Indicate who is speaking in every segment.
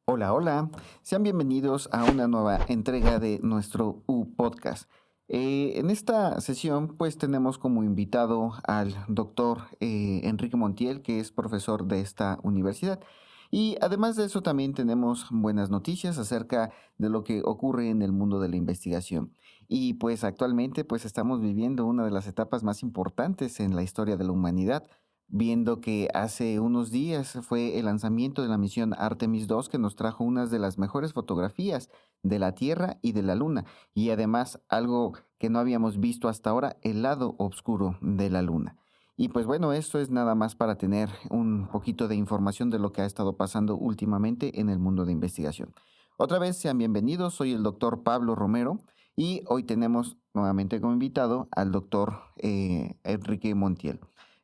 Speaker 1: Hola, hola. Sean bienvenidos a una nueva entrega de nuestro U-Podcast. En esta sesión, pues tenemos como invitado al doctor Enrique Montiel, que es profesor de esta universidad. Y además de eso, también tenemos buenas noticias acerca de lo que ocurre en el mundo de la investigación. Y pues actualmente, pues estamos viviendo una de las etapas más importantes en la historia de la humanidad, viendo que hace unos días fue el lanzamiento de la misión Artemis 2 que nos trajo unas de las mejores fotografías de la Tierra y de la Luna, y además algo que no habíamos visto hasta ahora, el lado oscuro de la Luna. Y pues bueno, esto es nada más para tener un poquito de información de lo que ha estado pasando últimamente en el mundo de investigación. Otra vez sean bienvenidos, soy el doctor Pablo Romero y hoy tenemos nuevamente como invitado al doctor Enrique Montiel.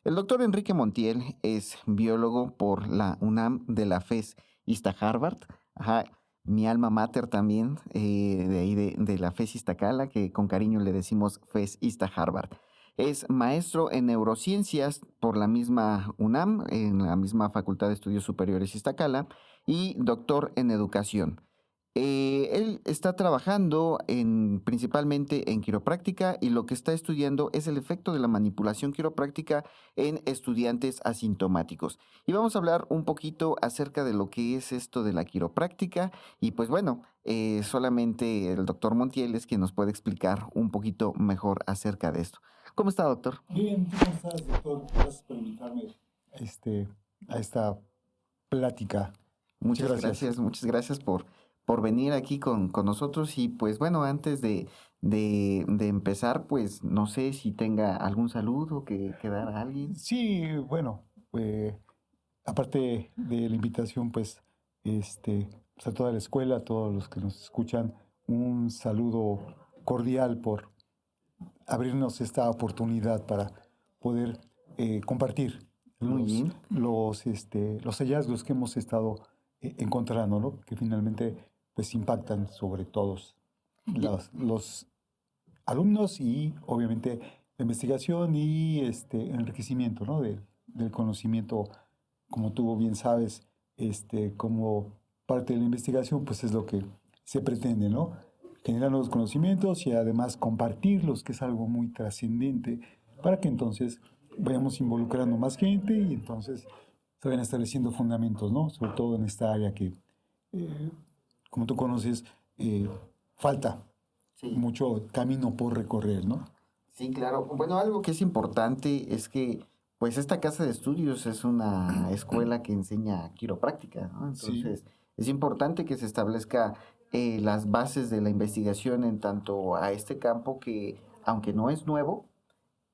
Speaker 1: El doctor Enrique Montiel es biólogo por la UNAM de la FES Iztacálalo, ajá, mi alma mater también, de ahí de la FES Iztacala, que con cariño le decimos FES Iztacálalo. Es maestro en neurociencias por la misma UNAM, en la misma Facultad de Estudios Superiores Iztacala, y doctor en educación. Él está trabajando principalmente en quiropráctica y lo que está estudiando es el efecto de la manipulación quiropráctica en estudiantes asintomáticos. Y vamos a hablar un poquito acerca de lo que es esto de la quiropráctica y pues bueno, solamente el doctor Montiel es quien nos puede explicar un poquito mejor acerca de esto. ¿Cómo está, doctor?
Speaker 2: Bien, ¿tú cómo estás, doctor? Gracias por invitarme este, a esta plática. Muchas gracias.
Speaker 1: Muchas gracias por venir aquí con nosotros. Y pues bueno, antes de empezar, pues no sé si tenga algún saludo que dar a alguien.
Speaker 2: Sí, bueno, aparte de la invitación, pues a toda la escuela, a todos los que nos escuchan, un saludo cordial por abrirnos esta oportunidad para poder compartir
Speaker 1: Muy
Speaker 2: los,
Speaker 1: bien.
Speaker 2: los hallazgos que hemos estado encontrando, ¿no? Que finalmente pues impactan sobre todos
Speaker 1: Y-
Speaker 2: los alumnos y obviamente la investigación y enriquecimiento, ¿no? Del conocimiento, como tú bien sabes, como parte de la investigación, pues es lo que se pretende, ¿no? Generar nuevos conocimientos y además compartirlos, que es algo muy trascendente, para que entonces vayamos involucrando más gente y entonces se vayan estableciendo fundamentos, ¿no? Sobre todo en esta área que, eh, como tú conoces, eh, falta
Speaker 1: sí,
Speaker 2: mucho camino por recorrer, ¿no?
Speaker 1: sí, claro. Bueno, algo que es importante es que pues esta casa de estudios es una escuela que enseña quiropráctica, ¿no?
Speaker 2: Sí,
Speaker 1: Entonces es importante que se establezca las bases de la investigación en tanto a este campo que, aunque no es nuevo,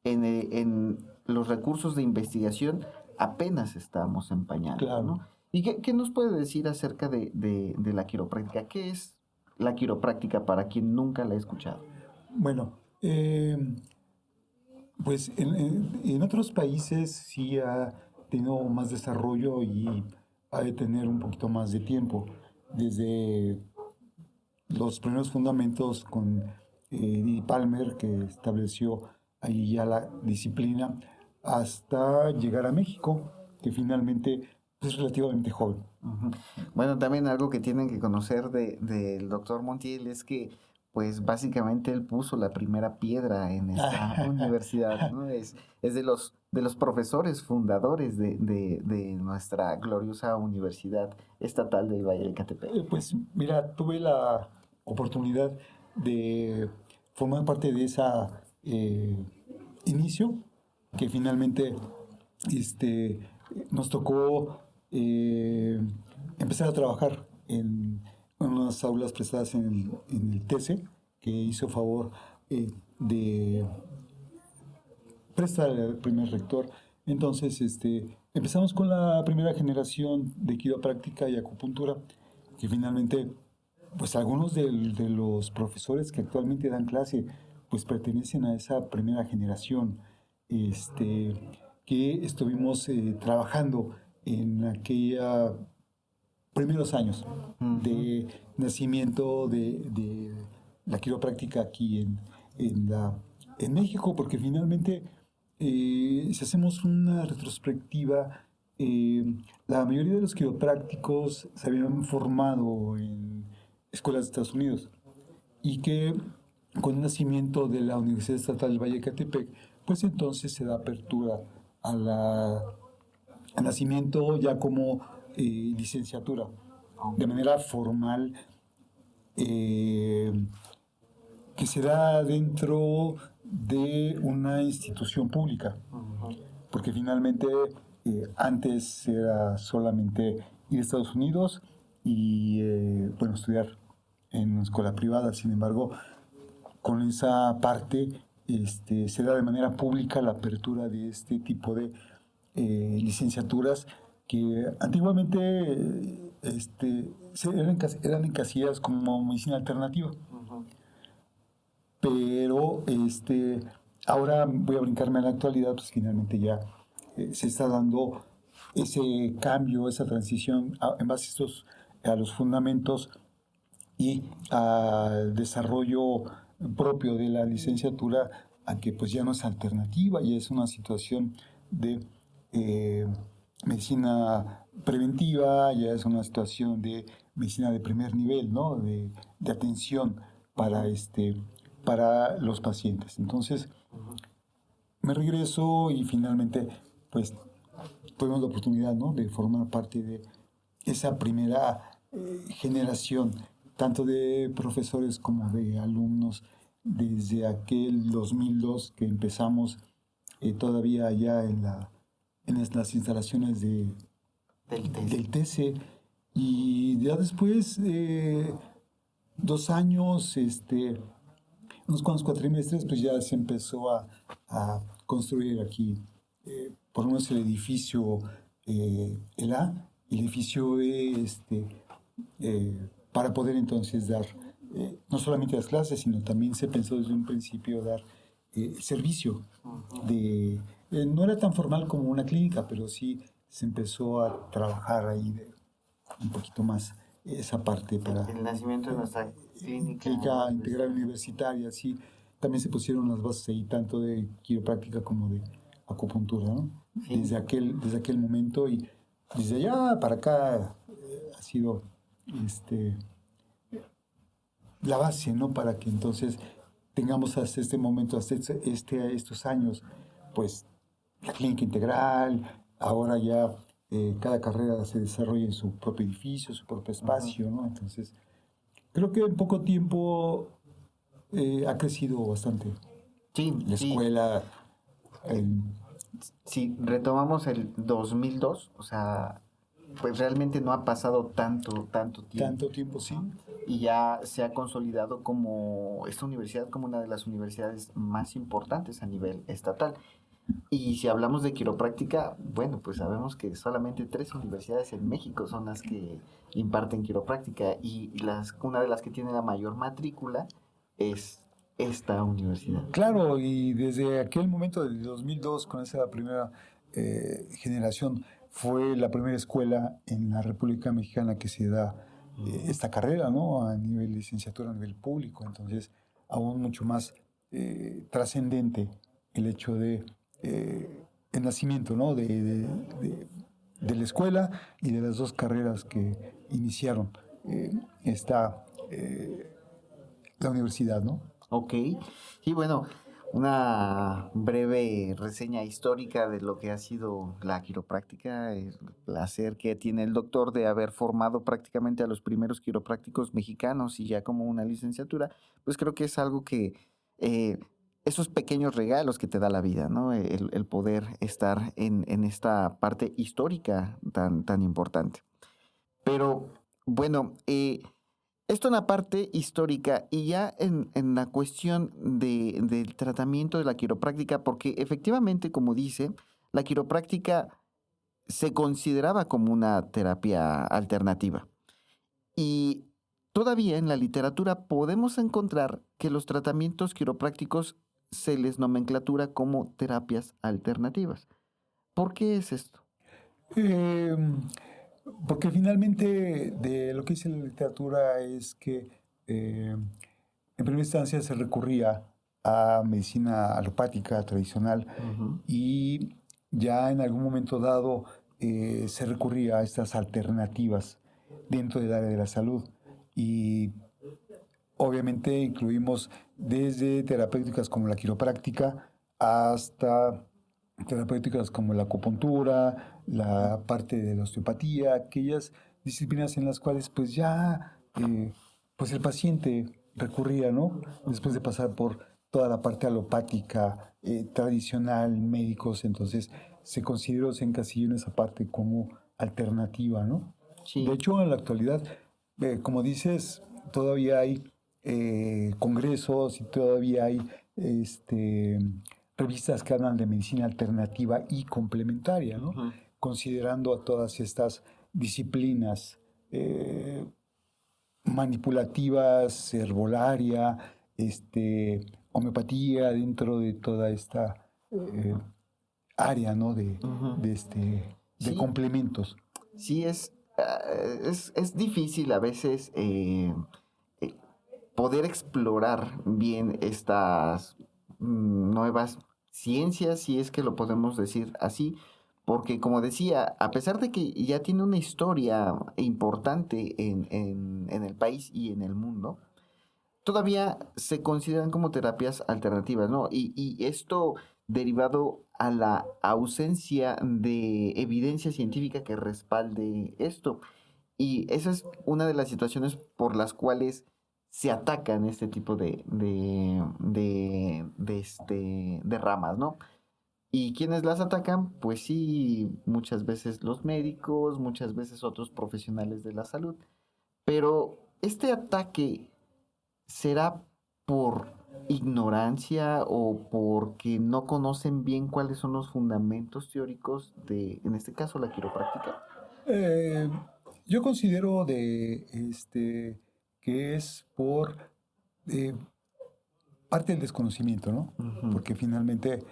Speaker 1: en los recursos de investigación apenas estamos empañando,
Speaker 2: claro.
Speaker 1: ¿no? ¿Y qué nos puede decir acerca de la quiropráctica? ¿Qué es la quiropráctica para quien nunca la ha escuchado?
Speaker 2: Bueno, pues en otros países sí ha tenido más desarrollo y ha de tener un poquito más de tiempo. Desde los primeros fundamentos con Dee Palmer, que estableció ahí ya la disciplina, hasta llegar a México, que finalmente es relativamente joven.
Speaker 1: Ujú. Bueno, también algo que tienen que conocer del doctor Montiel es que, pues básicamente él puso la primera piedra en esta universidad, ¿no? Es de los profesores fundadores de nuestra gloriosa Universidad Estatal del Valle de Catepec.
Speaker 2: Pues mira, tuve la oportunidad de formar parte de esa inicio que finalmente este, nos tocó empezar a trabajar en unas aulas prestadas en el TESE, que hizo favor de prestar el primer rector. Entonces, empezamos con la primera generación de quiropráctica y acupuntura, que finalmente, pues algunos de los profesores que actualmente dan clase, pues pertenecen a esa primera generación, este, que estuvimos trabajando en aquella primeros años
Speaker 1: Ujú.
Speaker 2: de nacimiento de la quiropráctica aquí en México, porque finalmente, si hacemos una retrospectiva, la mayoría de los quiroprácticos se habían formado en escuelas de Estados Unidos y que con el nacimiento de la Universidad Estatal del Valle de Ecatepec, pues entonces se da apertura al nacimiento ya como licenciatura, de manera formal, eh, que se da dentro de una institución pública, porque finalmente antes era solamente ir a Estados Unidos y bueno, estudiar en una escuela privada. Sin embargo, con esa parte se da de manera pública la apertura de este tipo de licenciaturas que antiguamente eran encasilladas como medicina alternativa. Pero ahora voy a brincarme a la actualidad, pues finalmente ya se está dando ese cambio, esa transición en base a los fundamentos y al desarrollo propio de la licenciatura, a que pues ya no es alternativa, ya es una situación de eh, medicina preventiva, ya es una situación de medicina de primer nivel, ¿no? De atención para, para los pacientes. Entonces, me regreso y finalmente, pues, tuvimos la oportunidad, ¿no?, de formar parte de esa primera generación, tanto de profesores como de alumnos, desde aquel 2002 que empezamos todavía allá en las instalaciones del TC, y ya después, 2 años, unos cuantos cuatrimestres, pues ya se empezó a construir aquí, por lo menos el edificio, el A, el edificio E, para poder entonces dar no solamente las clases, sino también se pensó desde un principio dar servicio. No era tan formal como una clínica, pero sí se empezó a trabajar ahí un poquito más esa parte para
Speaker 1: El nacimiento de nuestra clínica
Speaker 2: integral universitaria, sí. También se pusieron las bases ahí, tanto de quiropráctica como de acupuntura, ¿no? Sí. Desde aquel momento, y desde allá para acá ha sido la base, ¿no? Para que entonces tengamos hasta este momento, hasta estos años, pues la clínica integral, ahora ya cada carrera se desarrolla en su propio edificio, su propio espacio, ¿no? Entonces, creo que en poco tiempo ha crecido bastante.
Speaker 1: Sí,
Speaker 2: la escuela.
Speaker 1: Si retomamos el 2002, o sea, pues realmente no ha pasado tanto tiempo.
Speaker 2: Tanto tiempo, sí.
Speaker 1: Y ya se ha consolidado como esta universidad como una de las universidades más importantes a nivel estatal. Y si hablamos de quiropráctica, bueno, pues sabemos que solamente 3 universidades en México son las que imparten quiropráctica, y una de las que tiene la mayor matrícula es esta universidad.
Speaker 2: Claro, y desde aquel momento del 2002, con esa primera generación, fue la primera escuela en la República Mexicana que se da esta carrera, ¿no? A nivel licenciatura, a nivel público. Entonces, aún mucho más trascendente el hecho de el nacimiento, ¿no? de la escuela y de las 2 carreras que iniciaron la universidad, ¿no?
Speaker 1: Ok, y bueno, una breve reseña histórica de lo que ha sido la quiropráctica, el placer que tiene el doctor de haber formado prácticamente a los primeros quiroprácticos mexicanos y ya como una licenciatura, pues creo que es algo que esos pequeños regalos que te da la vida, ¿no? El poder estar en esta parte histórica tan importante. Pero bueno, esto en la parte histórica, y ya en la cuestión del tratamiento de la quiropráctica, porque efectivamente, como dice, la quiropráctica se consideraba como una terapia alternativa. Y todavía en la literatura podemos encontrar que los tratamientos quiroprácticos se les nomenclatura como terapias alternativas. ¿Por qué es esto?
Speaker 2: Eh, Porque finalmente de lo que dice la literatura es que en primera instancia se recurría a medicina alopática tradicional, y ya en algún momento dado se recurría a estas alternativas dentro del área de la salud. Y obviamente incluimos desde terapéuticas como la quiropráctica hasta terapéuticas como la acupuntura, la parte de la osteopatía, aquellas disciplinas en las cuales pues ya pues el paciente recurría, ¿no? Después de pasar por toda la parte alopática, tradicional, médicos, entonces se encasilló en esa parte como alternativa, ¿no? De
Speaker 1: Sí.
Speaker 2: hecho, en la actualidad, como dices, todavía hay congresos y todavía hay revistas que hablan de medicina alternativa y complementaria, ¿no?
Speaker 1: Ujú.
Speaker 2: Considerando a todas estas disciplinas manipulativas, herbolaria, homeopatía dentro de toda esta área, ¿no?
Speaker 1: Ujú.
Speaker 2: De
Speaker 1: Sí,
Speaker 2: complementos.
Speaker 1: sí es difícil a veces eh, poder explorar bien estas nuevas ciencias, si es que lo podemos decir así, porque como decía, a pesar de que ya tiene una historia importante en el país y en el mundo, todavía se consideran como terapias alternativas, ¿no? Y esto derivado a la ausencia de evidencia científica que respalde esto. Y esa es una de las situaciones por las cuales se atacan este tipo de ramas, ¿no? ¿Y quiénes las atacan? Pues sí, muchas veces los médicos, muchas veces otros profesionales de la salud. Pero este ataque será por ignorancia o porque no conocen bien cuáles son los fundamentos teóricos de, en este caso, la quiropráctica.
Speaker 2: Eh, yo considero que es por eh, parte del desconocimiento, ¿no?
Speaker 1: Ujú.
Speaker 2: Porque finalmente,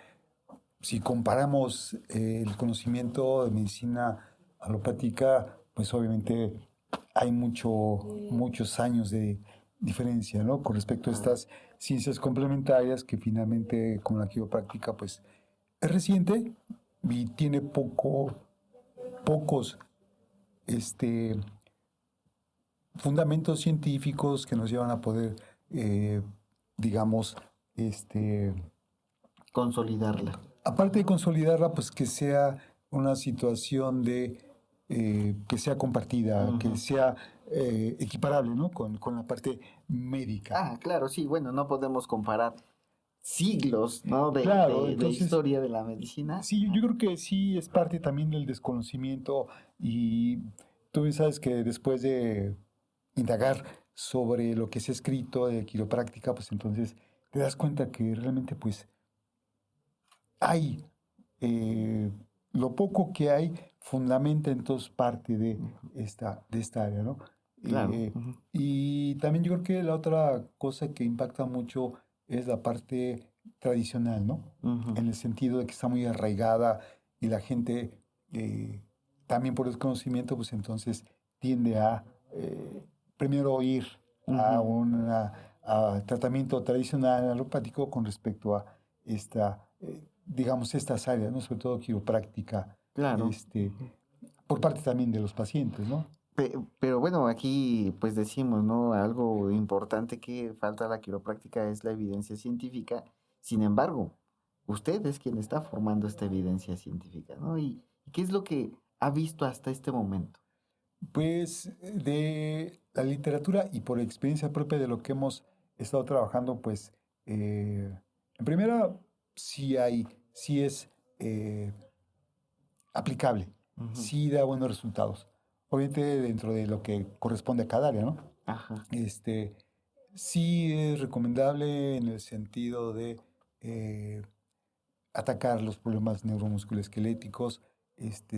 Speaker 2: si comparamos el conocimiento de medicina alopática, pues obviamente hay muchos años de diferencia, ¿no? Con respecto a
Speaker 1: Claro.
Speaker 2: estas ciencias complementarias que finalmente, como la quiropráctica, pues es reciente y tiene pocos este, fundamentos científicos que nos llevan a poder, eh, digamos,
Speaker 1: Consolidarla.
Speaker 2: aparte de consolidarla, pues que sea una situación que sea compartida, que
Speaker 1: Ujú.
Speaker 2: sea equiparable, ¿no? Con la parte médica.
Speaker 1: Ah, claro, sí, bueno, no podemos comparar siglos, ¿no?
Speaker 2: Claro,
Speaker 1: De
Speaker 2: entonces,
Speaker 1: historia de la medicina.
Speaker 2: sí, yo creo que sí es parte también del desconocimiento y tú bien sabes que después de indagar sobre lo que se ha escrito de quiropráctica, pues entonces te das cuenta que realmente pues hay, eh, lo poco que hay fundamenta entonces parte
Speaker 1: Ujú.
Speaker 2: de esta área, ¿no?
Speaker 1: Claro.
Speaker 2: Eh,
Speaker 1: Ujú.
Speaker 2: y también yo creo que la otra cosa que impacta mucho es la parte tradicional, ¿no?
Speaker 1: Ujú.
Speaker 2: En el sentido de que está muy arraigada y la gente también por desconocimiento, pues entonces tiende a primero ir a
Speaker 1: Ujú.
Speaker 2: un tratamiento tradicional alopático con respecto a digamos, estas áreas, ¿no? Sobre todo quiropráctica,
Speaker 1: Claro.
Speaker 2: este,
Speaker 1: Ujú.
Speaker 2: por parte también de los pacientes, ¿no?
Speaker 1: Pero bueno, aquí pues decimos, ¿no? Algo importante que falta a la quiropráctica es la evidencia científica. Sin embargo, usted es quien está formando esta evidencia científica, ¿no? ¿Y qué es lo que ha visto hasta este momento?
Speaker 2: Pues de la literatura y por experiencia propia de lo que hemos estado trabajando, pues en primera sí es eh, aplicable,
Speaker 1: Ujú.
Speaker 2: sí da buenos resultados. Obviamente dentro de lo que corresponde a cada área, ¿no?
Speaker 1: Ajá.
Speaker 2: Este, sí es recomendable en el sentido de eh, atacar los problemas neuromusculoesqueléticos,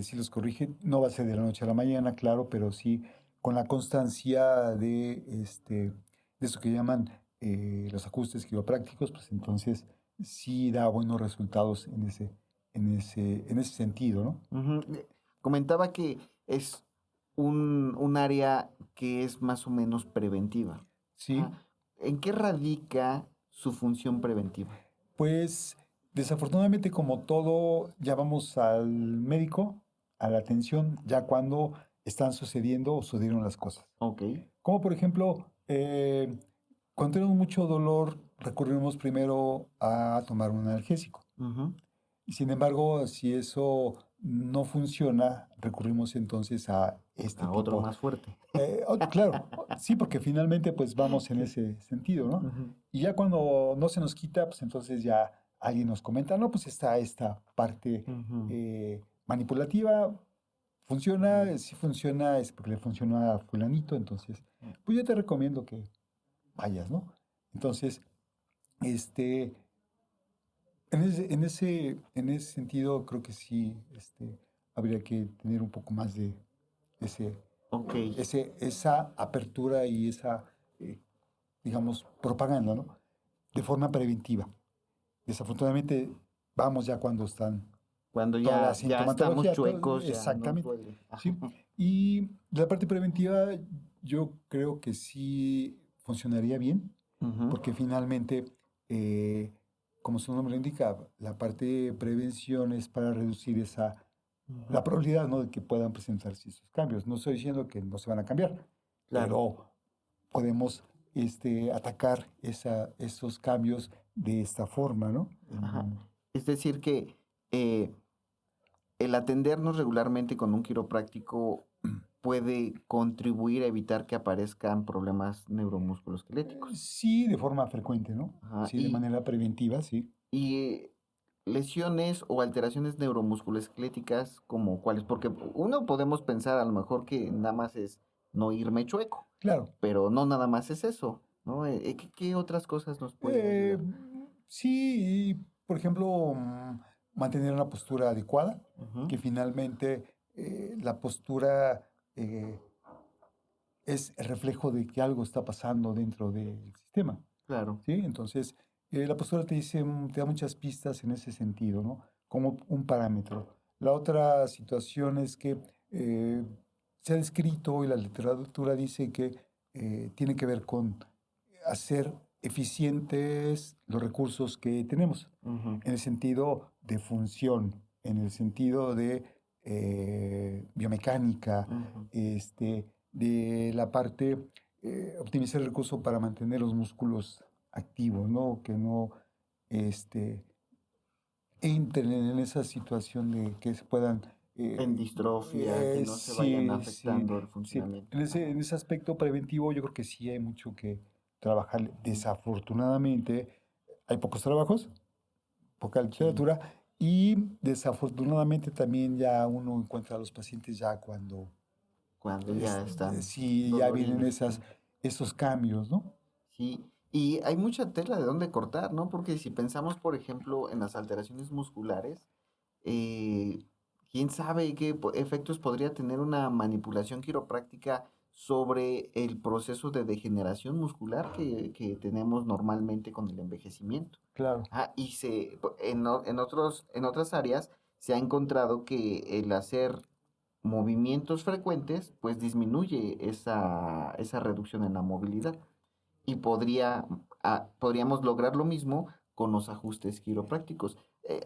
Speaker 2: si los corrige, no va a ser de la noche a la mañana, claro, pero sí con la constancia de esto que llaman los ajustes quiroprácticos, pues entonces sí da buenos resultados en ese sentido, ¿no?
Speaker 1: Ujú. Comentaba que es un área que es más o menos preventiva.
Speaker 2: Sí,
Speaker 1: Ajá. ¿En qué radica su función preventiva?
Speaker 2: pues desafortunadamente como todo, ya vamos al médico, a la atención ya cuando están sucediendo o sucedieron las cosas.
Speaker 1: Ok.
Speaker 2: Como por ejemplo, cuando tenemos mucho dolor, recurrimos primero a tomar un analgésico.
Speaker 1: Ujú.
Speaker 2: Y sin embargo, si eso no funciona, recurrimos entonces a este
Speaker 1: A otro
Speaker 2: tipo.
Speaker 1: más fuerte.
Speaker 2: Claro, sí, porque finalmente pues vamos en ese sentido, ¿no?
Speaker 1: Ujú.
Speaker 2: Y ya cuando no se nos quita, pues entonces ya alguien nos comenta, no, pues está esta parte
Speaker 1: Ujú.
Speaker 2: manipulativa, funciona,
Speaker 1: Ujú.
Speaker 2: si funciona es porque le funcionó a fulanito, entonces, pues yo te recomiendo que vayas, ¿no? Entonces, este, en ese sentido, creo que sí, habría que tener un poco más de ese,
Speaker 1: Ok.
Speaker 2: esa apertura y esa, eh, digamos, propaganda, ¿no? De forma preventiva. Desafortunadamente, vamos ya cuando están
Speaker 1: Cuando
Speaker 2: toda la
Speaker 1: ya estamos
Speaker 2: sintomatología,
Speaker 1: chuecos, ya nos
Speaker 2: exactamente,
Speaker 1: duele.
Speaker 2: ¿sí? Y la parte preventiva, yo creo que sí funcionaría bien,
Speaker 1: Ujú.
Speaker 2: porque finalmente, eh, como su nombre indica, la parte de prevención es para reducir
Speaker 1: Ujú.
Speaker 2: la probabilidad, ¿no?, de que puedan presentarse esos cambios. No estoy diciendo que no se van a cambiar,
Speaker 1: Claro.
Speaker 2: pero podemos atacar esos cambios de esta forma, ¿no?
Speaker 1: Ajá. Es decir que eh, el atendernos regularmente con un quiropráctico puede contribuir a evitar que aparezcan problemas neuromusculoesqueléticos.
Speaker 2: Sí, de forma frecuente, ¿no?
Speaker 1: Ajá.
Speaker 2: Sí, de manera preventiva, sí.
Speaker 1: Y lesiones o alteraciones neuromusculoesqueléticas como cuáles, porque uno podemos pensar a lo mejor que nada más es no irme chueco,
Speaker 2: Claro.
Speaker 1: pero no nada más es eso, ¿no? ¿Qué otras cosas nos puede
Speaker 2: Eh,
Speaker 1: ayudar?
Speaker 2: sí, y, por ejemplo, mantener una postura adecuada,
Speaker 1: Ujú.
Speaker 2: que finalmente la postura es el reflejo de que algo está pasando dentro del sistema,
Speaker 1: Claro.
Speaker 2: ¿sí? Entonces, la postura te dice, te da muchas pistas en ese sentido, ¿no? Como un parámetro. La otra situación es que se ha descrito y la literatura dice que tiene que ver con hacer eficientes los recursos que tenemos,
Speaker 1: Ujú.
Speaker 2: en el sentido de función, en el sentido de biomecánica,
Speaker 1: Ujú.
Speaker 2: de la parte, optimizar el recurso para mantener los músculos activos, ¿no? Que no este, entren en esa situación de que se puedan...
Speaker 1: En distrofia, que no se vayan
Speaker 2: Sí, sí,
Speaker 1: afectando el
Speaker 2: sí.
Speaker 1: funcionamiento.
Speaker 2: En ese aspecto preventivo yo creo que sí hay mucho que trabajar. Desafortunadamente hay pocos trabajos, poca
Speaker 1: Sí,
Speaker 2: literatura y desafortunadamente también ya uno encuentra a los pacientes ya cuando
Speaker 1: cuando ya están
Speaker 2: sí ya vienen
Speaker 1: doloridos.
Speaker 2: esos cambios, ¿no?
Speaker 1: Sí, y hay mucha tela de dónde cortar, ¿no? Porque si pensamos, por ejemplo, en las alteraciones musculares, eh, quién sabe qué efectos podría tener una manipulación quiropráctica sobre el proceso de degeneración muscular que tenemos normalmente con el envejecimiento.
Speaker 2: Claro.
Speaker 1: Y en otras áreas se ha encontrado que el hacer movimientos frecuentes, pues disminuye esa reducción en la movilidad y podríamos lograr lo mismo con los ajustes quiroprácticos.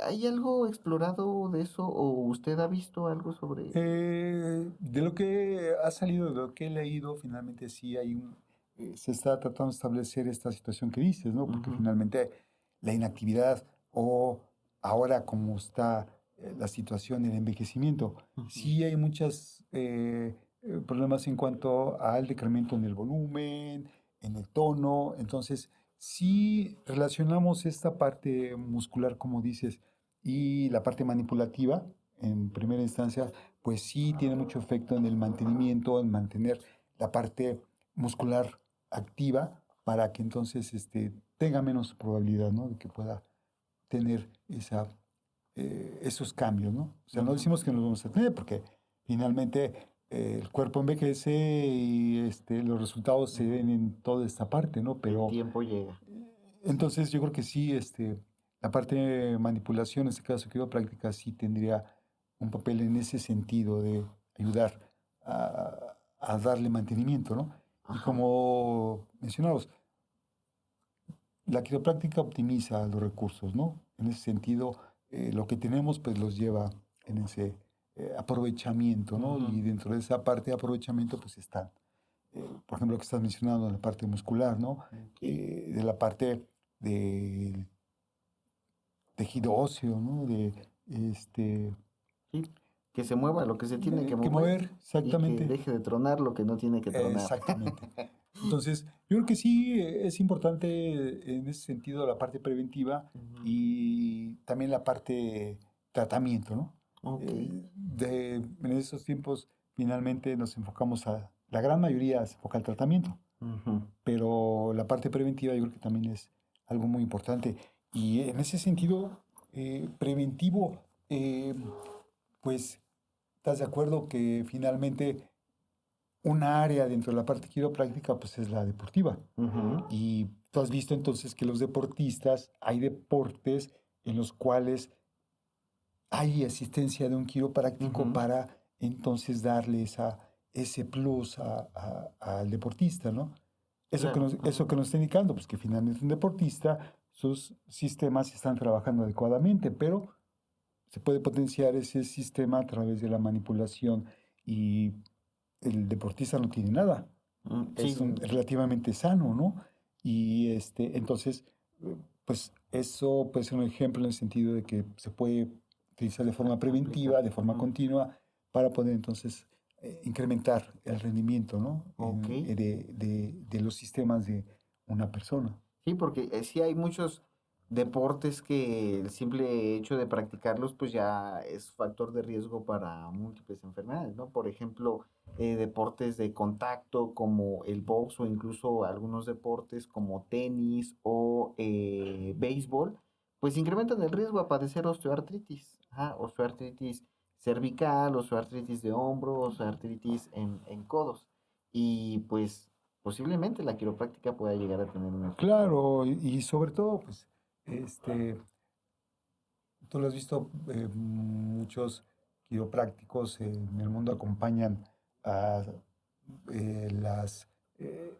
Speaker 1: ¿Hay algo explorado de eso o usted ha visto algo sobre?
Speaker 2: De lo que ha salido, de lo que he leído, finalmente sí se está tratando de establecer esta situación que dices, ¿no? Porque
Speaker 1: Ujú.
Speaker 2: finalmente la inactividad o ahora como está la situación del envejecimiento,
Speaker 1: Ujú.
Speaker 2: sí hay muchos problemas en cuanto al decremento en el volumen, en el tono, entonces sí relacionamos esta parte muscular, como dices, y la parte manipulativa, en primera instancia, pues sí tiene mucho efecto en el mantenimiento, en mantener la parte muscular activa para que entonces tenga menos probabilidad, ¿no?, de que pueda tener esos cambios, ¿no? O sea, no
Speaker 1: Ujú.
Speaker 2: decimos que no los vamos a tener porque finalmente el cuerpo envejece y los resultados se
Speaker 1: Ujú.
Speaker 2: ven en toda esta parte, ¿no?
Speaker 1: El
Speaker 2: Pero
Speaker 1: tiempo llega.
Speaker 2: entonces yo creo que sí, la parte de manipulación, en este caso quiropráctica, sí tendría un papel en ese sentido de ayudar a darle mantenimiento, ¿no? Y
Speaker 1: Ajá.
Speaker 2: como mencionamos, la quiropráctica optimiza los recursos, ¿no? En ese sentido, lo que tenemos, pues los lleva en ese aprovechamiento, ¿no?
Speaker 1: Ujú.
Speaker 2: Y dentro de esa parte de aprovechamiento, pues están, por ejemplo, lo que estás mencionando, la parte muscular, ¿no?
Speaker 1: Ok.
Speaker 2: De la parte del tejido óseo, ¿no? De, este,
Speaker 1: Sí, que se mueva lo que se tiene que
Speaker 2: que
Speaker 1: mover
Speaker 2: mover,
Speaker 1: y que
Speaker 2: exactamente.
Speaker 1: deje de tronar lo que no tiene que tronar.
Speaker 2: Exactamente. Entonces, yo creo que sí es importante en ese sentido la parte preventiva
Speaker 1: Ujú.
Speaker 2: y también la parte tratamiento, ¿no?
Speaker 1: Ok.
Speaker 2: En esos tiempos finalmente nos enfocamos la gran mayoría se enfoca al tratamiento,
Speaker 1: Ujú.
Speaker 2: pero la parte preventiva yo creo que también es algo muy importante. Y en ese sentido, preventivo, pues, ¿estás de acuerdo que finalmente una área dentro de la parte quiropráctica pues es la deportiva?
Speaker 1: Ujú.
Speaker 2: Y tú has visto entonces que los deportistas, hay deportes en los cuales hay asistencia de un quiropráctico
Speaker 1: Ujú.
Speaker 2: para entonces darle ese plus al deportista, ¿no?
Speaker 1: Claro.
Speaker 2: Eso
Speaker 1: Ujú.
Speaker 2: que nos está indicando, pues que finalmente un deportista, sus sistemas están trabajando adecuadamente, pero se puede potenciar ese sistema a través de la manipulación y el deportista no tiene nada.
Speaker 1: Sí,
Speaker 2: Es relativamente sano, ¿no? Y entonces, pues eso puede ser un ejemplo en el sentido de que se puede utilizar de forma
Speaker 1: aplicar.
Speaker 2: preventiva, de forma
Speaker 1: Ujú.
Speaker 2: continua, para poder entonces incrementar el rendimiento, ¿no?
Speaker 1: Ok.
Speaker 2: De los sistemas de una persona.
Speaker 1: Sí, porque sí hay muchos deportes que el simple hecho de practicarlos pues ya es factor de riesgo para múltiples enfermedades, ¿no? Por ejemplo, deportes de contacto como el box o incluso algunos deportes como tenis o béisbol, pues incrementan el riesgo a padecer osteoartritis, ajá, osteoartritis cervical, osteoartritis de hombro, osteoartritis en codos. Y pues posiblemente la quiropráctica pueda llegar a tener un efecto.
Speaker 2: Claro, y sobre todo, pues, este, tú lo has visto, muchos quiroprácticos en el mundo acompañan a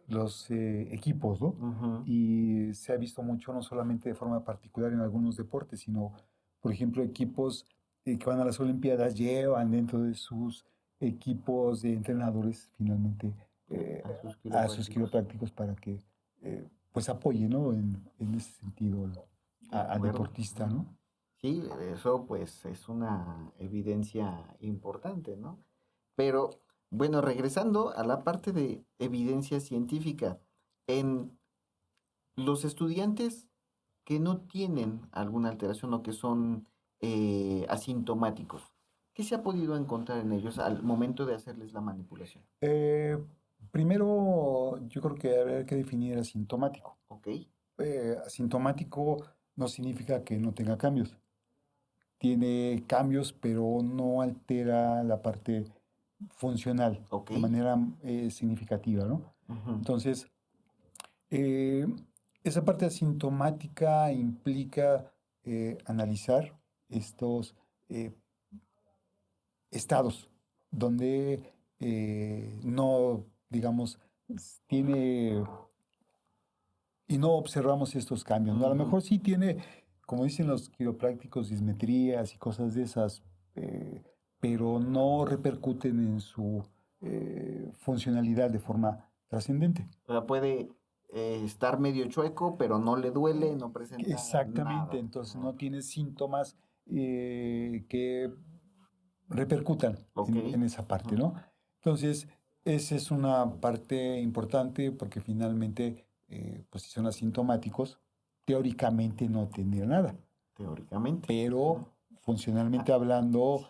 Speaker 2: los equipos, ¿no?
Speaker 1: Ujú.
Speaker 2: Y se ha visto mucho, no solamente de forma particular en algunos deportes, sino, por ejemplo, equipos que van a las Olimpiadas llevan dentro de sus equipos de entrenadores finalmente
Speaker 1: A sus
Speaker 2: a sus
Speaker 1: quiroprácticos.
Speaker 2: quiroprácticos para que pues apoyen, ¿no? En ese sentido
Speaker 1: De
Speaker 2: al
Speaker 1: acuerdo.
Speaker 2: deportista,
Speaker 1: Ujú.
Speaker 2: ¿no?
Speaker 1: Sí, eso pues es una evidencia importante, ¿no? Pero bueno, regresando a la parte de evidencia científica, en los estudiantes que no tienen alguna alteración o que son asintomáticos, ¿qué se ha podido encontrar en ellos al momento de hacerles la manipulación?
Speaker 2: Eh, Primero, yo creo que habría que definir asintomático.
Speaker 1: ¿Ok?
Speaker 2: Asintomático no significa que no tenga cambios. Tiene cambios, pero no altera la parte funcional
Speaker 1: ¿Ok?
Speaker 2: de manera significativa, ¿no?
Speaker 1: Ujú.
Speaker 2: Entonces, eh, esa parte asintomática implica analizar estos eh, estados donde no, digamos, tiene y no observamos estos cambios, ¿no? A lo
Speaker 1: Ujú.
Speaker 2: mejor sí tiene, como dicen los quiroprácticos, dismetrías y cosas de esas, pero no repercuten en su funcionalidad de forma trascendente.
Speaker 1: O sea, puede estar medio chueco, pero no le duele, no presenta
Speaker 2: Exactamente,
Speaker 1: nada.
Speaker 2: entonces
Speaker 1: Ajá.
Speaker 2: no tiene síntomas que repercutan
Speaker 1: Ok.
Speaker 2: en esa parte,
Speaker 1: Ujú.
Speaker 2: ¿no? Entonces, esa es una parte importante porque finalmente, pues si son asintomáticos, teóricamente no tendrían nada,
Speaker 1: Teóricamente. Ujú.
Speaker 2: pero
Speaker 1: Ah,
Speaker 2: funcionalmente hablando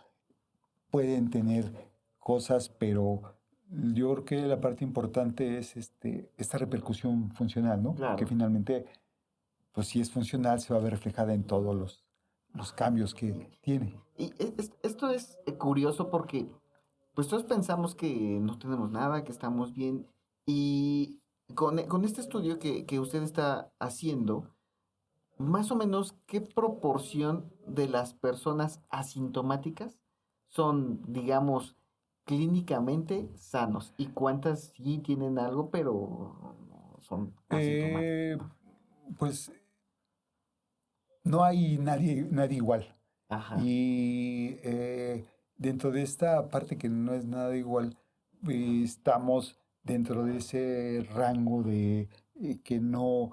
Speaker 2: pueden tener cosas, pero yo creo que la parte importante es esta repercusión funcional, ¿no? Porque
Speaker 1: claro.
Speaker 2: finalmente, pues si es funcional, se va a ver reflejada en todos los cambios que
Speaker 1: Y,
Speaker 2: tiene.
Speaker 1: esto es curioso porque pues todos pensamos que no tenemos nada, que estamos bien. Y con este estudio que usted está haciendo, más o menos, ¿qué proporción de las personas asintomáticas son, digamos, clínicamente sanos? ¿Y cuántas sí tienen algo, pero no son asintomáticos?
Speaker 2: Eh, pues no hay nadie igual.
Speaker 1: Ajá.
Speaker 2: Y dentro de esta parte que no es nada igual, estamos dentro de ese rango de que no,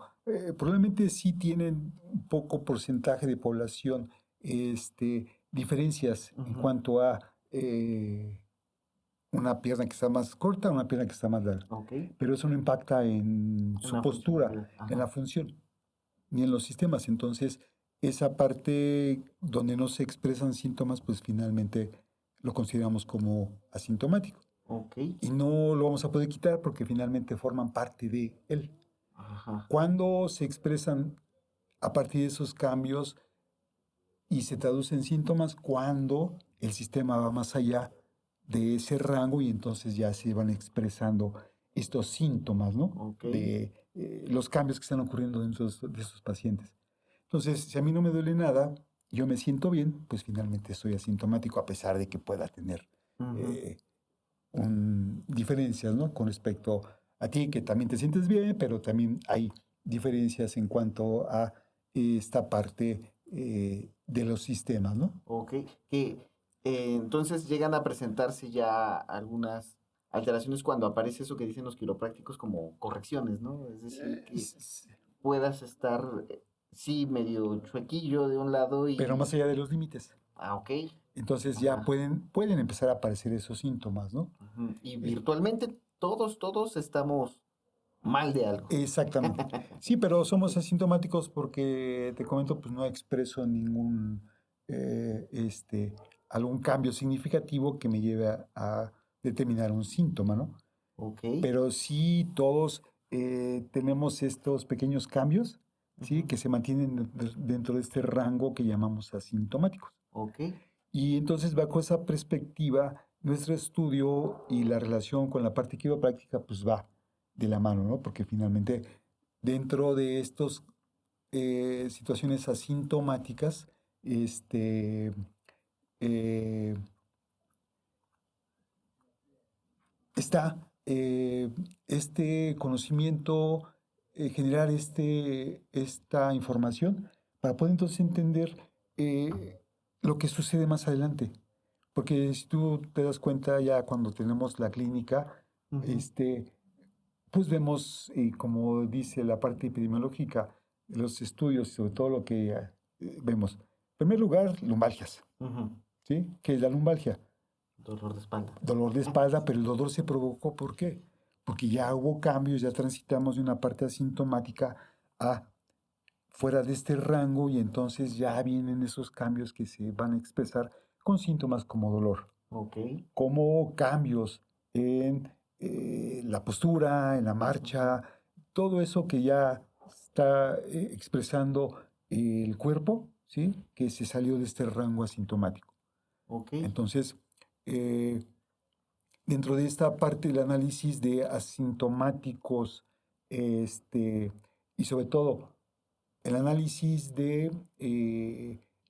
Speaker 2: probablemente sí tienen un poco porcentaje de población, diferencias en
Speaker 1: Ujú.
Speaker 2: cuanto a una pierna que está más corta, una pierna que está más larga.
Speaker 1: Ok.
Speaker 2: Pero eso no impacta en
Speaker 1: En
Speaker 2: su
Speaker 1: la
Speaker 2: postura,
Speaker 1: funcionalidad.
Speaker 2: en la
Speaker 1: Ajá.
Speaker 2: función, ni en los sistemas. Entonces, esa parte donde no se expresan síntomas, pues finalmente lo consideramos como asintomático.
Speaker 1: Ok.
Speaker 2: Y no lo vamos a poder quitar porque finalmente forman parte de él.
Speaker 1: Ajá.
Speaker 2: Cuando se expresan a partir de esos cambios y se traducen síntomas, cuando el sistema va más allá de ese rango y entonces ya se van expresando estos síntomas, ¿no?
Speaker 1: Ok.
Speaker 2: De los cambios que están ocurriendo dentro de esos pacientes. Entonces, si a mí no me duele nada, yo me siento bien, pues finalmente soy asintomático a pesar de que pueda tener
Speaker 1: Ujú.
Speaker 2: eh, diferencias, ¿no? Con respecto a ti, que también te sientes bien, pero también hay diferencias en cuanto a esta parte de los sistemas, ¿no?
Speaker 1: Ok. Que entonces llegan a presentarse ya algunas alteraciones cuando aparece eso que dicen los quiroprácticos como correcciones, ¿no? Es decir, que
Speaker 2: S- s-
Speaker 1: puedas estar, sí, medio chuequillo de un lado
Speaker 2: Pero
Speaker 1: y...
Speaker 2: más allá de los límites.
Speaker 1: Ah, ok.
Speaker 2: Entonces ya
Speaker 1: Ajá.
Speaker 2: pueden empezar a aparecer esos síntomas, ¿no?
Speaker 1: Ujú. Y
Speaker 2: Eh,
Speaker 1: virtualmente todos estamos mal de algo.
Speaker 2: Exactamente. Sí, pero somos asintomáticos porque, te comento, pues no expreso ningún, algún cambio significativo que me lleve a determinar un síntoma, ¿no?
Speaker 1: Ok.
Speaker 2: Pero sí todos tenemos estos pequeños cambios, ¿sí?
Speaker 1: Ujú.
Speaker 2: Que se mantienen dentro de este rango que llamamos asintomáticos.
Speaker 1: Ok.
Speaker 2: Y entonces, bajo esa perspectiva, nuestro estudio y la relación con la parte quiropráctica, pues va de la mano, ¿no? Porque finalmente, dentro de estas situaciones asintomáticas, este, eh, está este conocimiento, generar esta información para poder entonces entender lo que sucede más adelante. Porque si tú te das cuenta ya cuando tenemos la clínica,
Speaker 1: Ujú.
Speaker 2: este, pues vemos, como dice la parte epidemiológica, los estudios y sobre todo lo que vemos. En primer lugar, lumbalgias,
Speaker 1: Ujú.
Speaker 2: ¿sí? ¿Qué es la lumbalgia?
Speaker 1: Dolor de espalda.
Speaker 2: Dolor de espalda, pero el dolor se provocó, ¿por qué? Porque ya hubo cambios, ya transitamos de una parte asintomática a fuera de este rango y entonces ya vienen esos cambios que se van a expresar con síntomas como dolor,
Speaker 1: Ok.
Speaker 2: como cambios en la postura, en la marcha, todo eso que ya está expresando el cuerpo, ¿sí? Que se salió de este rango asintomático.
Speaker 1: Ok.
Speaker 2: Entonces, eh, dentro de esta parte del análisis de asintomáticos, y sobre todo el análisis de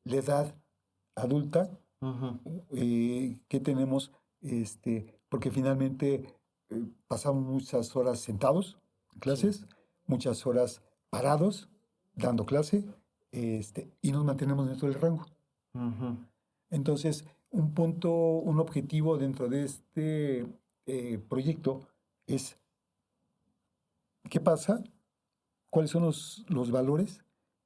Speaker 2: la edad adulta
Speaker 1: Ujú.
Speaker 2: que tenemos, porque finalmente pasamos muchas horas sentados en
Speaker 1: Sí.
Speaker 2: clases, muchas horas parados dando clase, y nos mantenemos dentro del rango.
Speaker 1: Ujú.
Speaker 2: Entonces, un punto, un objetivo dentro de este proyecto es qué pasa, cuáles son los valores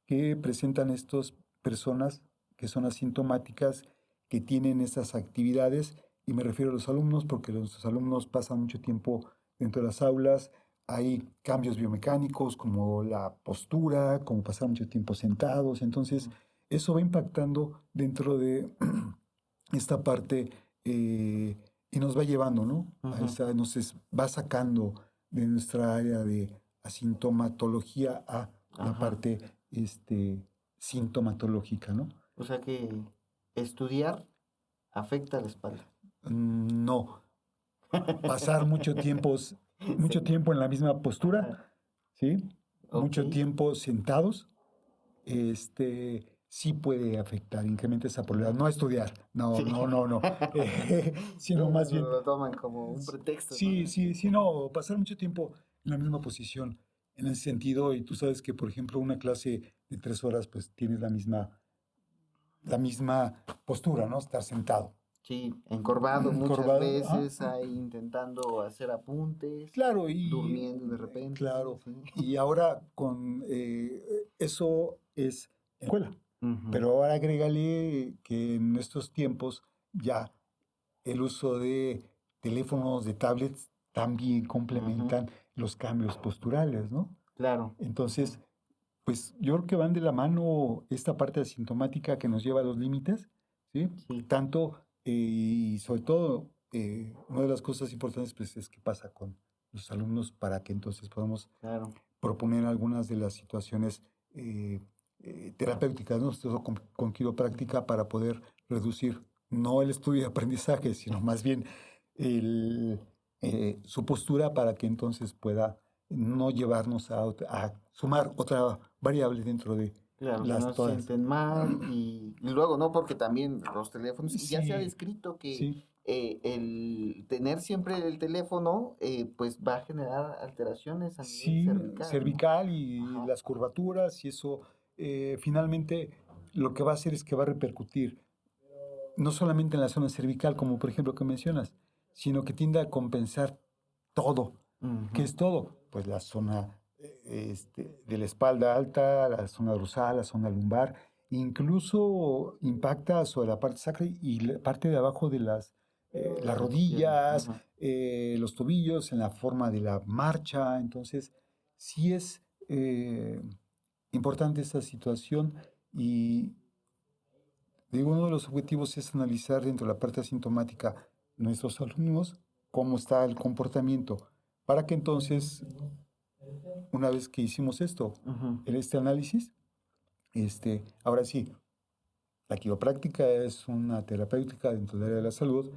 Speaker 2: que presentan estas personas que son asintomáticas, que tienen estas actividades, y me refiero a los alumnos porque los alumnos pasan mucho tiempo dentro de las aulas, hay cambios biomecánicos como la postura, como pasar mucho tiempo sentados, entonces eso va impactando dentro de esta parte y nos va llevando, ¿no? A
Speaker 1: Ujú.
Speaker 2: esa, va sacando de nuestra área de asintomatología a la
Speaker 1: Ajá.
Speaker 2: parte sintomatológica, ¿no?
Speaker 1: O sea que estudiar afecta a la espalda.
Speaker 2: No, pasar mucho
Speaker 1: Sí.
Speaker 2: tiempo en la misma postura,
Speaker 1: Ajá.
Speaker 2: ¿sí?
Speaker 1: Ok.
Speaker 2: Mucho tiempo sentados, sí puede afectar, incrementa esa probabilidad. No estudiar, no,
Speaker 1: Sí.
Speaker 2: no, no, no,
Speaker 1: Sí,
Speaker 2: sino más bien,
Speaker 1: lo toman como un pretexto, ¿no?
Speaker 2: sí, sí, sí, no, pasar mucho tiempo en la misma posición, en ese sentido, y tú sabes que, por ejemplo, una clase de 3 horas, pues tienes la misma postura, ¿no? Estar sentado.
Speaker 1: Sí, encorvado muchas
Speaker 2: encorvado.
Speaker 1: veces, ahí intentando hacer apuntes,
Speaker 2: Claro, y
Speaker 1: durmiendo de repente,
Speaker 2: claro,
Speaker 1: sí.
Speaker 2: y ahora con eso es en escuela.
Speaker 1: Ujú,
Speaker 2: Pero ahora agrégale que en estos tiempos ya el uso de teléfonos, de tablets, también
Speaker 1: ujú,
Speaker 2: complementan los cambios posturales, ¿no?
Speaker 1: claro,
Speaker 2: Entonces, pues yo creo que van de la mano esta parte asintomática que nos lleva a los límites, ¿sí?
Speaker 1: sí,
Speaker 2: Tanto y sobre todo, una de las cosas importantes pues, es qué pasa con los alumnos para que entonces podamos
Speaker 1: claro,
Speaker 2: proponer algunas de las situaciones terapéuticas, ¿no? Esto con quiropráctica para poder reducir no el estudio y aprendizaje, sino más bien el, su postura para que entonces pueda no llevarnos a sumar otra variable dentro de
Speaker 1: claro, que
Speaker 2: las
Speaker 1: no se
Speaker 2: todas.
Speaker 1: sienten mal y luego, ¿no? Porque también los teléfonos, y ya se ha
Speaker 2: Sí,
Speaker 1: descrito que
Speaker 2: sí,
Speaker 1: el tener siempre el teléfono, pues va a generar alteraciones a nivel
Speaker 2: sí,
Speaker 1: cervical, ¿no?
Speaker 2: cervical y
Speaker 1: Ajá,
Speaker 2: las curvaturas y eso finalmente lo que va a hacer es que va a repercutir no solamente en la zona cervical, como por ejemplo que mencionas, sino que tiende a compensar todo. ¿Qué
Speaker 1: ujú,
Speaker 2: es todo? Pues la zona de la espalda alta, la zona dorsal, la zona lumbar, incluso impacta sobre la parte sacra y la parte de abajo de las
Speaker 1: de las piernas,
Speaker 2: rodillas,
Speaker 1: ujú,
Speaker 2: los tobillos, en la forma de la marcha. Entonces, sí es importante esta situación y digo, uno de los objetivos es analizar dentro de la parte asintomática nuestros alumnos cómo está el comportamiento, para que entonces, una vez que hicimos esto,
Speaker 1: ujú,
Speaker 2: en este análisis, ahora sí, la quiropráctica es una terapéutica dentro del área de la salud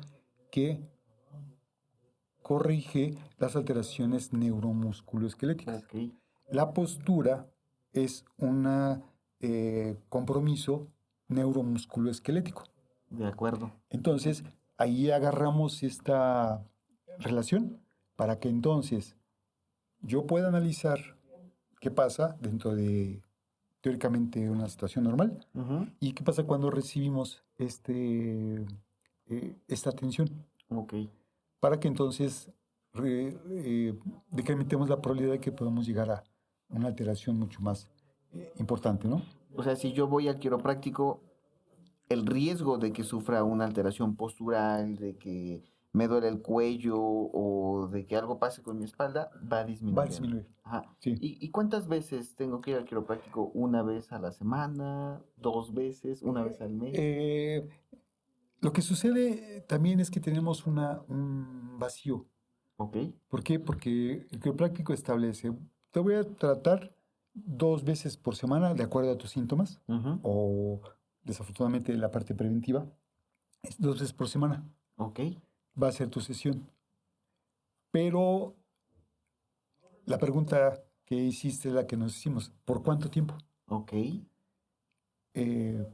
Speaker 2: que corrige las alteraciones neuromusculoesqueléticas.
Speaker 1: ok,
Speaker 2: La postura es un compromiso neuromusculoesquelético.
Speaker 1: de acuerdo,
Speaker 2: Entonces, ahí agarramos esta relación para que entonces yo pueda analizar qué pasa dentro de, teóricamente, una situación normal
Speaker 1: ujú,
Speaker 2: y qué pasa cuando recibimos esta atención,
Speaker 1: ok.
Speaker 2: para que entonces decrementemos la probabilidad de que podamos llegar a una alteración mucho más importante, ¿no?
Speaker 1: O sea, si yo voy al quiropráctico, el riesgo de que sufra una alteración postural, de que me duele el cuello o de que algo pase con mi espalda, va
Speaker 2: Va a
Speaker 1: disminuyendo.
Speaker 2: disminuir.
Speaker 1: Ajá.
Speaker 2: Sí.
Speaker 1: ¿Y cuántas veces tengo que ir al quiropráctico? ¿Una vez a la semana? ¿Dos veces? ¿Una vez al mes?
Speaker 2: Eh, Lo que sucede también es que tenemos un vacío.
Speaker 1: ¿Ok?
Speaker 2: ¿Por qué? Porque el quiropráctico establece, te voy a tratar 2 veces por semana de acuerdo a tus síntomas,
Speaker 1: Ujú,
Speaker 2: o desafortunadamente la parte preventiva, es 2 veces por semana,
Speaker 1: ok,
Speaker 2: va a ser tu sesión. Pero la pregunta que hiciste es la que nos hicimos, ¿por cuánto tiempo?
Speaker 1: ok.
Speaker 2: Eh,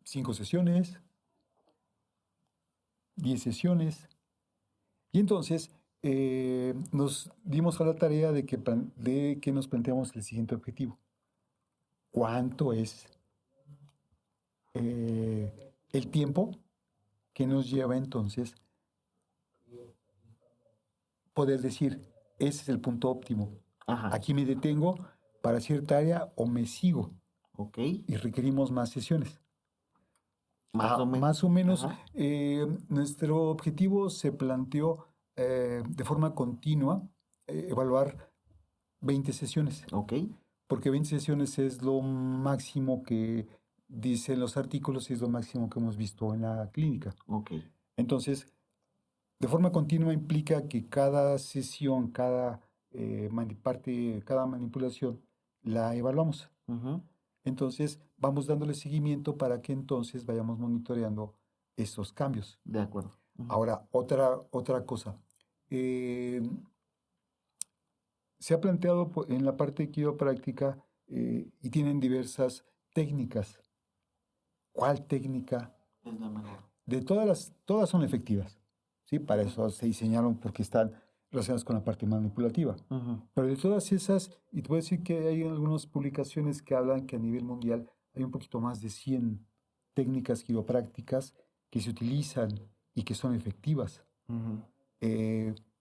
Speaker 2: 5 sesiones, 10 sesiones. Y entonces nos dimos a la tarea de que nos planteamos el siguiente objetivo. ¿Cuánto es el tiempo que nos lleva entonces poder decir, ese es el punto óptimo?
Speaker 1: Ajá,
Speaker 2: Aquí me detengo para cierta área o me sigo
Speaker 1: ok.
Speaker 2: y requerimos más sesiones.
Speaker 1: Más o
Speaker 2: Más
Speaker 1: menos.
Speaker 2: o menos,
Speaker 1: Ajá,
Speaker 2: nuestro objetivo se planteó de forma continua evaluar 20 sesiones,
Speaker 1: ok,
Speaker 2: porque 20 sesiones es lo máximo que dicen los artículos y es lo máximo que hemos visto en la clínica.
Speaker 1: ok.
Speaker 2: Entonces, de forma continua implica que cada sesión, cada manipulación, la evaluamos.
Speaker 1: Ujú,
Speaker 2: Entonces, vamos dándole seguimiento para que entonces vayamos monitoreando estos cambios.
Speaker 1: de acuerdo. Ujú,
Speaker 2: Ahora, otra cosa. Eh, Se ha planteado en la parte quiropráctica y tienen diversas técnicas. ¿Cuál técnica?
Speaker 1: es la mejor.
Speaker 2: Todas son efectivas, ¿sí? Para
Speaker 1: Ujú,
Speaker 2: eso se diseñaron porque están relacionadas con la parte manipulativa.
Speaker 1: ujú,
Speaker 2: Pero de todas esas, y te voy a decir que hay algunas publicaciones que hablan que a nivel mundial hay un poquito más de 100 técnicas quiroprácticas que se utilizan y que son efectivas.
Speaker 1: Ujú.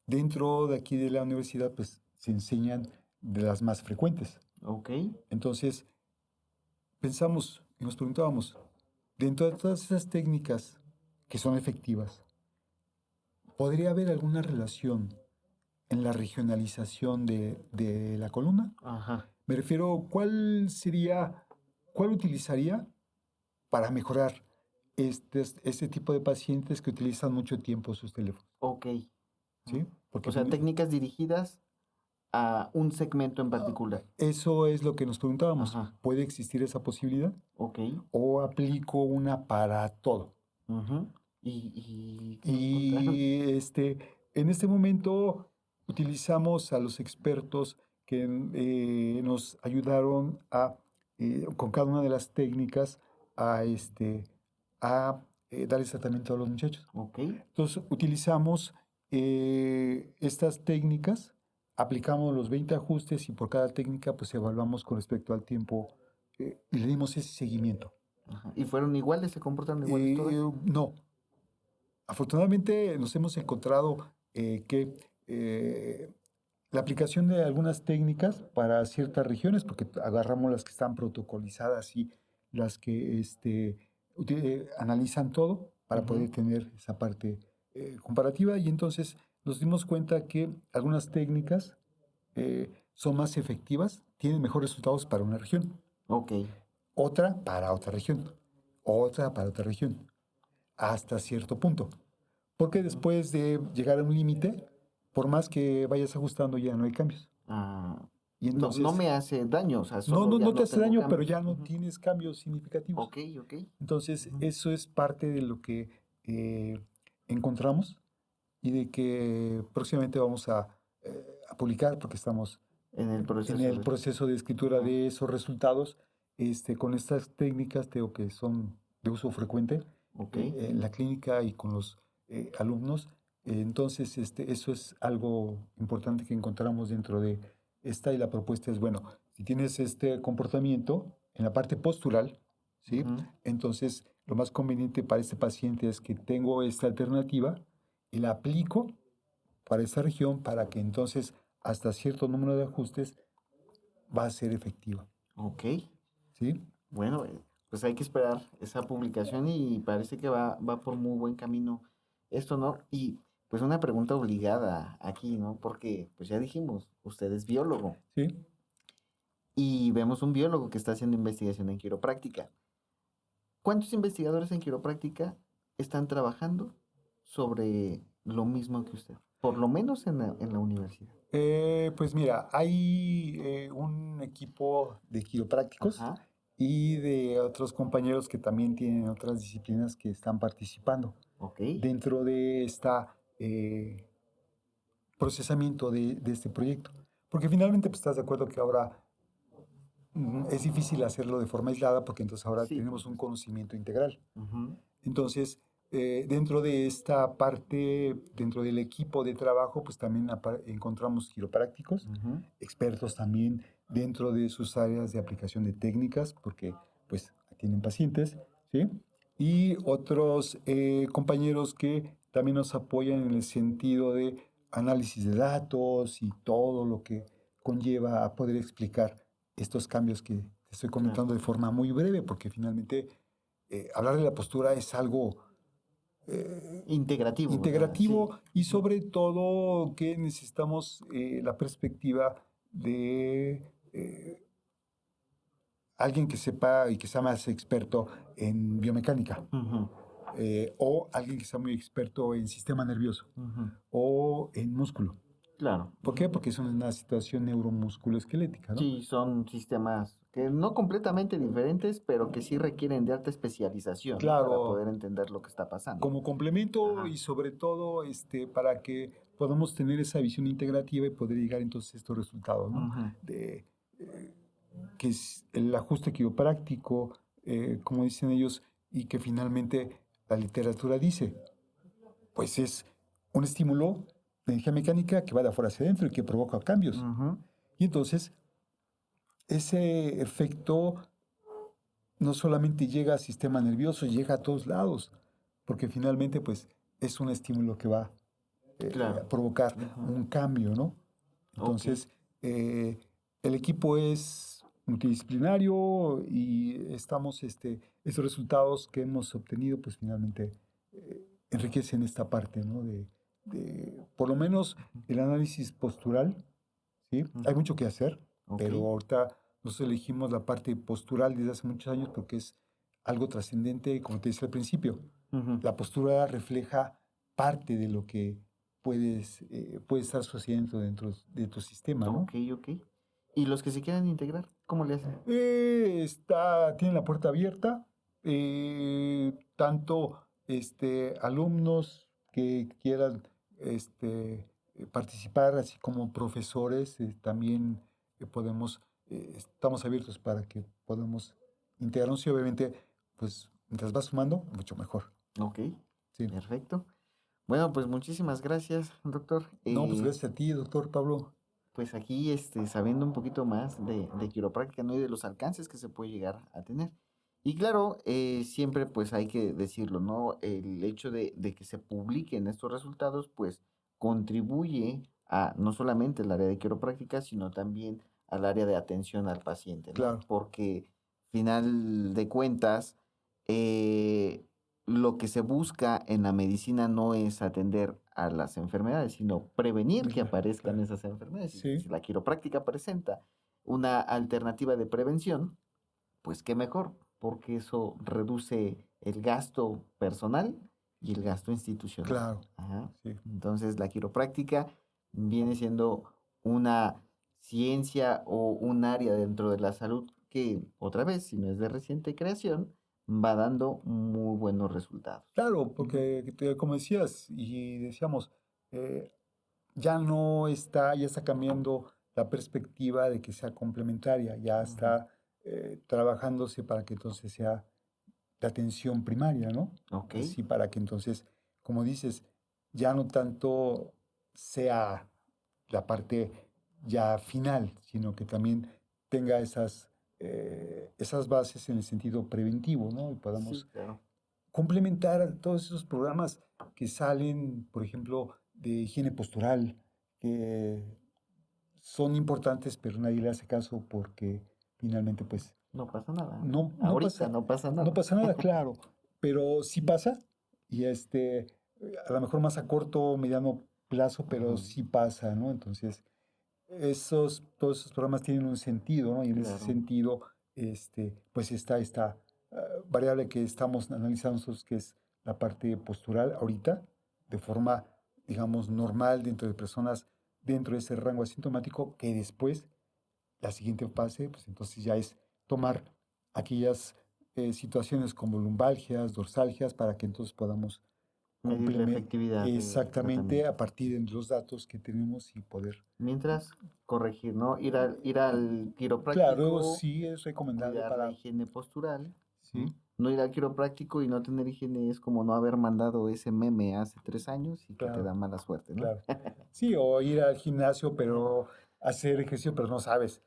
Speaker 2: Dentro de aquí de la universidad, pues se enseñan de las más frecuentes.
Speaker 1: Ok.
Speaker 2: Entonces, pensamos y nos preguntábamos, dentro de todas esas técnicas que son efectivas, ¿podría haber alguna relación en la regionalización de la columna?
Speaker 1: Ajá.
Speaker 2: Me refiero, ¿cuál utilizaría para mejorar este tipo de pacientes que utilizan mucho tiempo sus teléfonos?
Speaker 1: Ok.
Speaker 2: ¿Sí?
Speaker 1: O
Speaker 2: Porque
Speaker 1: sea, técnicas dirigidas a un segmento en particular.
Speaker 2: eso es lo que nos preguntábamos.
Speaker 1: Ajá.
Speaker 2: ¿Puede existir esa posibilidad?
Speaker 1: Ok.
Speaker 2: ¿O aplico una para todo?
Speaker 1: Ujú. ¿Y qué encontraron?
Speaker 2: Y en este momento utilizamos a los expertos que nos ayudaron con cada una de las técnicas a darles tratamiento a los muchachos.
Speaker 1: Ok.
Speaker 2: Entonces utilizamos estas técnicas, aplicamos los 20 ajustes y por cada técnica pues evaluamos con respecto al tiempo y le dimos ese seguimiento.
Speaker 1: Ajá. ¿Y fueron iguales? ¿Se comportaron iguales todas?
Speaker 2: No, afortunadamente nos hemos encontrado que la aplicación de algunas técnicas para ciertas regiones, porque agarramos las que están protocolizadas y las que analizan todo para
Speaker 1: Ujú.
Speaker 2: poder tener esa parte comparativa, y entonces nos dimos cuenta que algunas técnicas son más efectivas, tienen mejores resultados para una región,
Speaker 1: Ok.
Speaker 2: otra para otra región, otra para otra región, hasta cierto punto. Porque después de llegar a un límite, por más que vayas ajustando, ya no hay cambios.
Speaker 1: Ah,
Speaker 2: Y
Speaker 1: no
Speaker 2: entonces,
Speaker 1: me hace daño, o sea,
Speaker 2: no,
Speaker 1: solo
Speaker 2: no,
Speaker 1: ya
Speaker 2: no te
Speaker 1: no
Speaker 2: hace
Speaker 1: tengo
Speaker 2: daño, pero
Speaker 1: cambios.
Speaker 2: ya no
Speaker 1: Ujú.
Speaker 2: tienes cambios significativos.
Speaker 1: Ok, ok.
Speaker 2: Entonces,
Speaker 1: Ujú.
Speaker 2: eso es parte de lo que encontramos y de que próximamente vamos a publicar, porque estamos
Speaker 1: En el
Speaker 2: en
Speaker 1: proceso
Speaker 2: el
Speaker 1: de...
Speaker 2: proceso de escritura
Speaker 1: Ajá.
Speaker 2: de esos resultados, con estas técnicas, tengo que son de uso frecuente
Speaker 1: Ok.
Speaker 2: en la clínica y con los alumnos. Entonces, eso es algo importante que encontramos dentro de esta, y la propuesta es, bueno, si tienes este comportamiento en la parte postural, ¿sí?
Speaker 1: Ujú.
Speaker 2: Entonces, lo más conveniente para este paciente es que tengo esta alternativa y la aplico para esta región para que entonces hasta cierto número de ajustes va a ser efectiva,
Speaker 1: Ok.
Speaker 2: ¿sí?
Speaker 1: Bueno, pues hay que esperar esa publicación y parece que va por muy buen camino esto, ¿no? Y pues una pregunta obligada aquí, ¿no? Porque pues ya dijimos, usted es biólogo
Speaker 2: ¿Sí?
Speaker 1: y vemos un biólogo que está haciendo investigación en quiropráctica. ¿Cuántos investigadores en quiropráctica están trabajando sobre lo mismo que usted? Por lo menos en la universidad.
Speaker 2: Pues mira, hay un equipo de quiroprácticos
Speaker 1: Ajá.
Speaker 2: y de otros compañeros que también tienen otras disciplinas que están participando
Speaker 1: Ok.
Speaker 2: dentro de esta procesamiento de este proyecto. Porque finalmente pues, estás de acuerdo que ahora es difícil hacerlo de forma aislada, porque entonces ahora
Speaker 1: Sí, por
Speaker 2: tenemos un
Speaker 1: supuesto.
Speaker 2: conocimiento integral.
Speaker 1: Ujú.
Speaker 2: Entonces, dentro de esta parte, dentro del equipo de trabajo, pues también encontramos quiroprácticos,
Speaker 1: Ujú.
Speaker 2: expertos también dentro de sus áreas de aplicación de técnicas, porque pues tienen pacientes, ¿sí? Y otros compañeros que también nos apoyan en el sentido de análisis de datos y todo lo que conlleva a poder explicar estos cambios que te estoy
Speaker 1: Claro.
Speaker 2: comentando de forma muy breve, porque finalmente hablar de la postura es algo
Speaker 1: Integrativo, ¿verdad? Sí.
Speaker 2: integrativo, y
Speaker 1: Ujú.
Speaker 2: sobre todo que necesitamos la perspectiva de alguien que sepa y que sea más experto en biomecánica,
Speaker 1: Ujú.
Speaker 2: o alguien que sea muy experto en sistema nervioso
Speaker 1: Ujú.
Speaker 2: o en músculo.
Speaker 1: Claro.
Speaker 2: ¿Por
Speaker 1: Ujú.
Speaker 2: qué? Porque es una situación neuromusculoesquelética, ¿no?
Speaker 1: Sí, son sistemas que no completamente diferentes, pero que sí requieren de alta especialización, ¿no? Para
Speaker 2: Claro,
Speaker 1: poder entender lo que está pasando.
Speaker 2: como complemento
Speaker 1: Ajá.
Speaker 2: y sobre todo para que podamos tener esa visión integrativa y poder llegar entonces a estos resultados, ¿no?
Speaker 1: Ujú.
Speaker 2: De que es el ajuste quiropráctico, como dicen ellos, y que finalmente la literatura dice, pues es un estímulo de energía mecánica que va de afuera hacia adentro y que provoca cambios.
Speaker 1: Ujú.
Speaker 2: Y entonces ese efecto no solamente llega al sistema nervioso, llega a todos lados, porque finalmente pues es un estímulo que va
Speaker 1: Claro.
Speaker 2: a provocar
Speaker 1: Ujú.
Speaker 2: un cambio, ¿no? Entonces, el equipo es multidisciplinario y estamos, esos resultados que hemos obtenido, pues finalmente enriquecen esta parte, ¿no? Por lo menos el análisis postural, ¿sí? Hay
Speaker 1: Ujú.
Speaker 2: mucho que hacer,
Speaker 1: Ok.
Speaker 2: pero ahorita nos elegimos la parte postural desde hace muchos años porque es algo trascendente, como te decía al principio.
Speaker 1: Ujú.
Speaker 2: La postura refleja parte de lo que puede estar sucediendo dentro de tu sistema, ¿no?
Speaker 1: Ok, ok. ¿Y los que se quieran integrar, cómo le hacen?
Speaker 2: Tiene la puerta abierta, tanto alumnos que quieran participar, así como profesores, también estamos abiertos para que podamos integrarnos y obviamente, pues, mientras vas sumando, mucho mejor.
Speaker 1: Ok,
Speaker 2: Sí.
Speaker 1: perfecto. Bueno, pues muchísimas gracias, doctor.
Speaker 2: No, pues gracias a ti, doctor Pablo.
Speaker 1: Pues aquí, sabiendo un poquito más de quiropráctica, ¿no? Y de los alcances que se puede llegar a tener. Y claro, siempre pues hay que decirlo, ¿no? El hecho de que se publiquen estos resultados, pues contribuye a no solamente el área de quiropráctica, sino también al área de atención al paciente, ¿no?
Speaker 2: Claro,
Speaker 1: Porque final de cuentas, eh, lo que se busca en la medicina no es atender a las enfermedades, sino prevenir que aparezcan
Speaker 2: claro.
Speaker 1: esas enfermedades. Y
Speaker 2: Sí,
Speaker 1: si la quiropráctica presenta una alternativa de prevención, pues qué mejor, porque eso reduce el gasto personal y el gasto institucional.
Speaker 2: claro.
Speaker 1: Ajá.
Speaker 2: Sí.
Speaker 1: Entonces, la quiropráctica viene siendo una ciencia o un área dentro de la salud que, otra vez, si no es de reciente creación, va dando muy buenos resultados.
Speaker 2: Claro,
Speaker 1: Ujú.
Speaker 2: porque como decías y decíamos, eh, ya está cambiando la perspectiva de que sea complementaria, ya
Speaker 1: Ujú.
Speaker 2: está trabajándose para que entonces sea de atención primaria, ¿no?
Speaker 1: Ok,
Speaker 2: Así para que entonces, como dices, ya no tanto sea la parte ya final, sino que también tenga esas bases en el sentido preventivo, ¿no? Y
Speaker 1: sí,
Speaker 2: podamos
Speaker 1: claro.
Speaker 2: complementar a todos esos programas que salen, por ejemplo, de higiene postural, que son importantes, pero nadie le hace caso porque finalmente, pues,
Speaker 1: No pasa nada, ¿no?
Speaker 2: no,
Speaker 1: Ahorita no pasa
Speaker 2: no
Speaker 1: nada.
Speaker 2: pasa nada, claro, pero sí pasa, y a lo mejor más a corto o mediano plazo, pero
Speaker 1: Ujú.
Speaker 2: sí pasa, ¿no? Entonces, todos esos programas tienen un sentido, ¿no? Y en ese
Speaker 1: Claro.
Speaker 2: sentido, pues está esta variable que estamos analizando nosotros, que es la parte postural ahorita, de forma, digamos, normal dentro de personas dentro de ese rango asintomático, que después, la siguiente fase, pues entonces ya es tomar aquellas situaciones como lumbalgias, dorsalgias, para que entonces podamos
Speaker 1: Medir la
Speaker 2: complementar
Speaker 1: efectividad del
Speaker 2: exactamente
Speaker 1: tratamiento.
Speaker 2: a partir de los datos que tenemos y poder.
Speaker 1: Mientras, corregir, ¿no? Ir al
Speaker 2: Claro,
Speaker 1: quiropráctico,
Speaker 2: sí es recomendable
Speaker 1: cuidar la
Speaker 2: para,
Speaker 1: higiene postural.
Speaker 2: sí,
Speaker 1: ¿M? No ir al quiropráctico y no tener higiene es como no haber mandado ese meme hace 3 años y que te
Speaker 2: claro,
Speaker 1: da mala suerte, ¿no?
Speaker 2: claro. Sí, o ir al gimnasio, pero hacer ejercicio, pero no sabes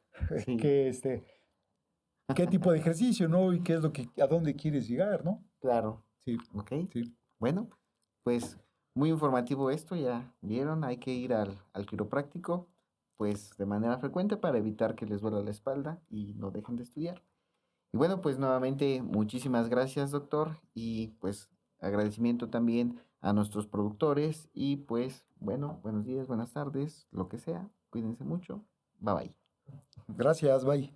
Speaker 1: Sí,
Speaker 2: qué, qué tipo de ejercicio, ¿no? Y qué es a dónde quieres llegar, ¿no?
Speaker 1: claro.
Speaker 2: Sí,
Speaker 1: Ok.
Speaker 2: sí.
Speaker 1: Bueno, pues muy informativo esto, ya vieron, hay que ir al quiropráctico, pues de manera frecuente para evitar que les duela la espalda y no dejen de estudiar. Y bueno, pues nuevamente muchísimas gracias, doctor, y pues agradecimiento también a nuestros productores y pues bueno, buenos días, buenas tardes, lo que sea. Cuídense mucho. Bye bye.
Speaker 2: Gracias, bye.